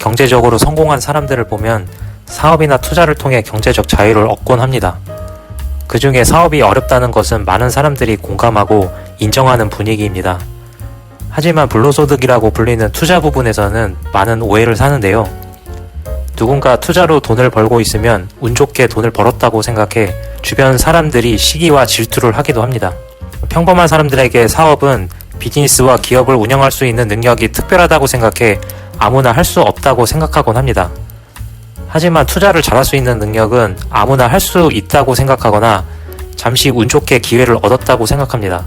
경제적으로 성공한 사람들을 보면 사업이나 투자를 통해 경제적 자유를 얻곤 합니다. 그 중에 사업이 어렵다는 것은 많은 사람들이 공감하고 인정하는 분위기입니다. 하지만 불로소득이라고 불리는 투자 부분에서는 많은 오해를 사는데요. 누군가 투자로 돈을 벌고 있으면 운 좋게 돈을 벌었다고 생각해 주변 사람들이 시기와 질투를 하기도 합니다. 평범한 사람들에게 사업은 비즈니스와 기업을 운영할 수 있는 능력이 특별하다고 생각해 아무나 할 수 없다고 생각하곤 합니다. 하지만 투자를 잘할 수 있는 능력은 아무나 할 수 있다고 생각하거나 잠시 운 좋게 기회를 얻었다고 생각합니다.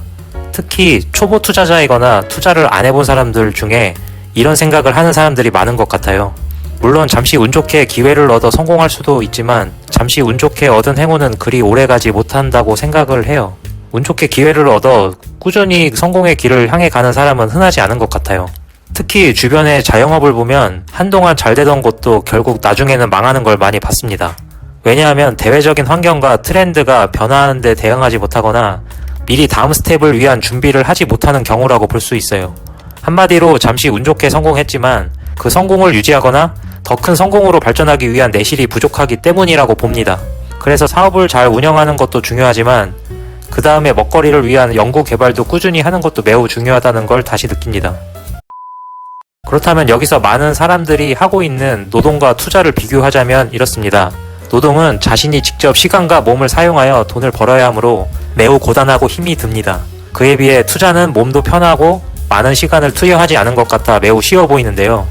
특히 초보 투자자이거나 투자를 안 해본 사람들 중에 이런 생각을 하는 사람들이 많은 것 같아요. 물론 잠시 운 좋게 기회를 얻어 성공할 수도 있지만 잠시 운 좋게 얻은 행운은 그리 오래가지 못한다고 생각을 해요. 운 좋게 기회를 얻어 꾸준히 성공의 길을 향해 가는 사람은 흔하지 않은 것 같아요. 특히 주변의 자영업을 보면 한동안 잘 되던 곳도 결국 나중에는 망하는 걸 많이 봤습니다. 왜냐하면 대외적인 환경과 트렌드가 변화하는 데 대응하지 못하거나 미리 다음 스텝을 위한 준비를 하지 못하는 경우라고 볼 수 있어요. 한마디로 잠시 운 좋게 성공했지만 그 성공을 유지하거나 더 큰 성공으로 발전하기 위한 내실이 부족하기 때문이라고 봅니다. 그래서 사업을 잘 운영하는 것도 중요하지만 그 다음에 먹거리를 위한 연구 개발도 꾸준히 하는 것도 매우 중요하다는 걸 다시 느낍니다. 그렇다면 여기서 많은 사람들이 하고 있는 노동과 투자를 비교하자면 이렇습니다. 노동은 자신이 직접 시간과 몸을 사용하여 돈을 벌어야 하므로 매우 고단하고 힘이 듭니다. 그에 비해 투자는 몸도 편하고 많은 시간을 투여하지 않은 것 같아 매우 쉬워 보이는데요.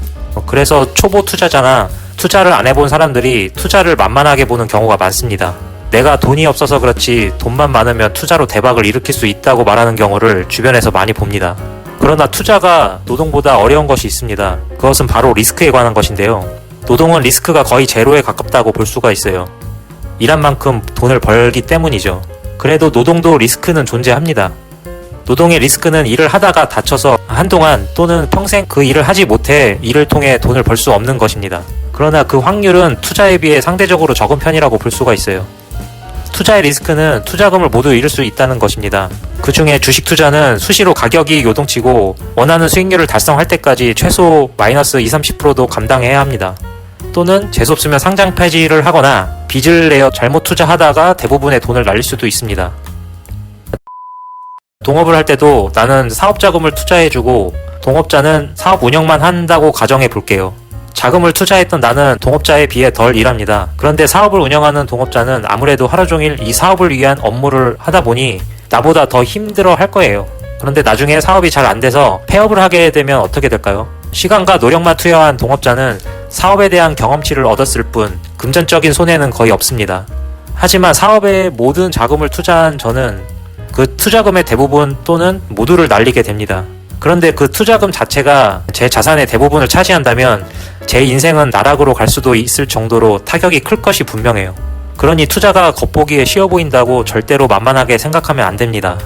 그래서 초보 투자자나 투자를 안 해본 사람들이 투자를 만만하게 보는 경우가 많습니다. 내가 돈이 없어서 그렇지 돈만 많으면 투자로 대박을 일으킬 수 있다고 말하는 경우를 주변에서 많이 봅니다. 그러나 투자가 노동보다 어려운 것이 있습니다. 그것은 바로 리스크에 관한 것인데요. 노동은 리스크가 거의 제로에 가깝다고 볼 수가 있어요. 일한 만큼 돈을 벌기 때문이죠. 그래도 노동도 리스크는 존재합니다. 노동의 리스크는 일을 하다가 다쳐서 한동안 또는 평생 그 일을 하지 못해 일을 통해 돈을 벌 수 없는 것입니다. 그러나 그 확률은 투자에 비해 상대적으로 적은 편이라고 볼 수가 있어요. 투자의 리스크는 투자금을 모두 잃을 수 있다는 것입니다. 그 중에 주식 투자는 수시로 가격이 요동치고 원하는 수익률을 달성할 때까지 최소 마이너스 20-30%도 감당해야 합니다. 또는 재수없으면 상장 폐지를 하거나 빚을 내어 잘못 투자하다가 대부분의 돈을 날릴 수도 있습니다. 동업을 할 때도 나는 사업자금을 투자해주고 동업자는 사업 운영만 한다고 가정해 볼게요. 자금을 투자했던 나는 동업자에 비해 덜 일합니다. 그런데 사업을 운영하는 동업자는 아무래도 하루 종일 이 사업을 위한 업무를 하다 보니 나보다 더 힘들어 할 거예요. 그런데 나중에 사업이 잘 안 돼서 폐업을 하게 되면 어떻게 될까요? 시간과 노력만 투여한 동업자는 사업에 대한 경험치를 얻었을 뿐 금전적인 손해는 거의 없습니다. 하지만 사업에 모든 자금을 투자한 저는 그 투자금의 대부분 또는 모두를 날리게 됩니다. 그런데 그 투자금 자체가 제 자산의 대부분을 차지한다면 제 인생은 나락으로 갈 수도 있을 정도로 타격이 클 것이 분명해요. 그러니 투자가 겉보기에 쉬워 보인다고 절대로 만만하게 생각하면 안 됩니다.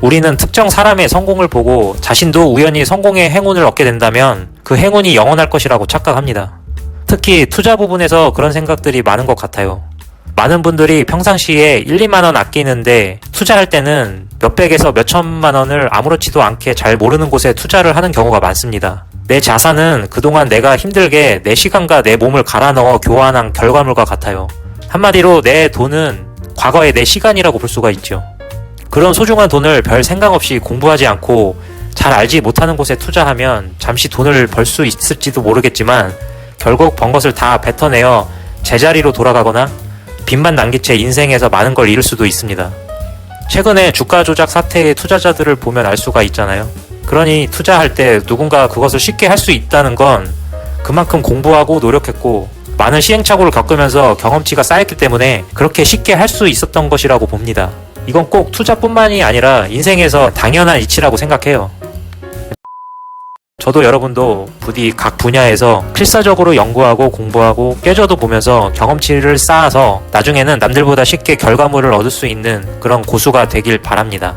우리는 특정 사람의 성공을 보고 자신도 우연히 성공의 행운을 얻게 된다면 그 행운이 영원할 것이라고 착각합니다. 특히 투자 부분에서 그런 생각들이 많은 것 같아요. 많은 분들이 평상시에 1-2만 원 아끼는데 투자할 때는 몇백에서 몇천만 원을 아무렇지도 않게 잘 모르는 곳에 투자를 하는 경우가 많습니다. 내 자산은 그동안 내가 힘들게 내 시간과 내 몸을 갈아 넣어 교환한 결과물과 같아요. 한마디로 내 돈은 과거의 내 시간이라고 볼 수가 있죠. 그런 소중한 돈을 별 생각 없이 공부하지 않고 잘 알지 못하는 곳에 투자하면 잠시 돈을 벌 수 있을지도 모르겠지만 결국 번 것을 다 뱉어내어 제자리로 돌아가거나 빚만 남긴 채 인생에서 많은 걸 잃을 수도 있습니다. 최근에 주가 조작 사태의 투자자들을 보면 알 수가 있잖아요. 그러니 투자할 때 누군가 그것을 쉽게 할 수 있다는 건 그만큼 공부하고 노력했고 많은 시행착오를 겪으면서 경험치가 쌓였기 때문에 그렇게 쉽게 할 수 있었던 것이라고 봅니다. 이건 꼭 투자뿐만이 아니라 인생에서 당연한 이치라고 생각해요. 저도 여러분도 부디 각 분야에서 필사적으로 연구하고 공부하고 깨져도 보면서 경험치를 쌓아서 나중에는 남들보다 쉽게 결과물을 얻을 수 있는 그런 고수가 되길 바랍니다.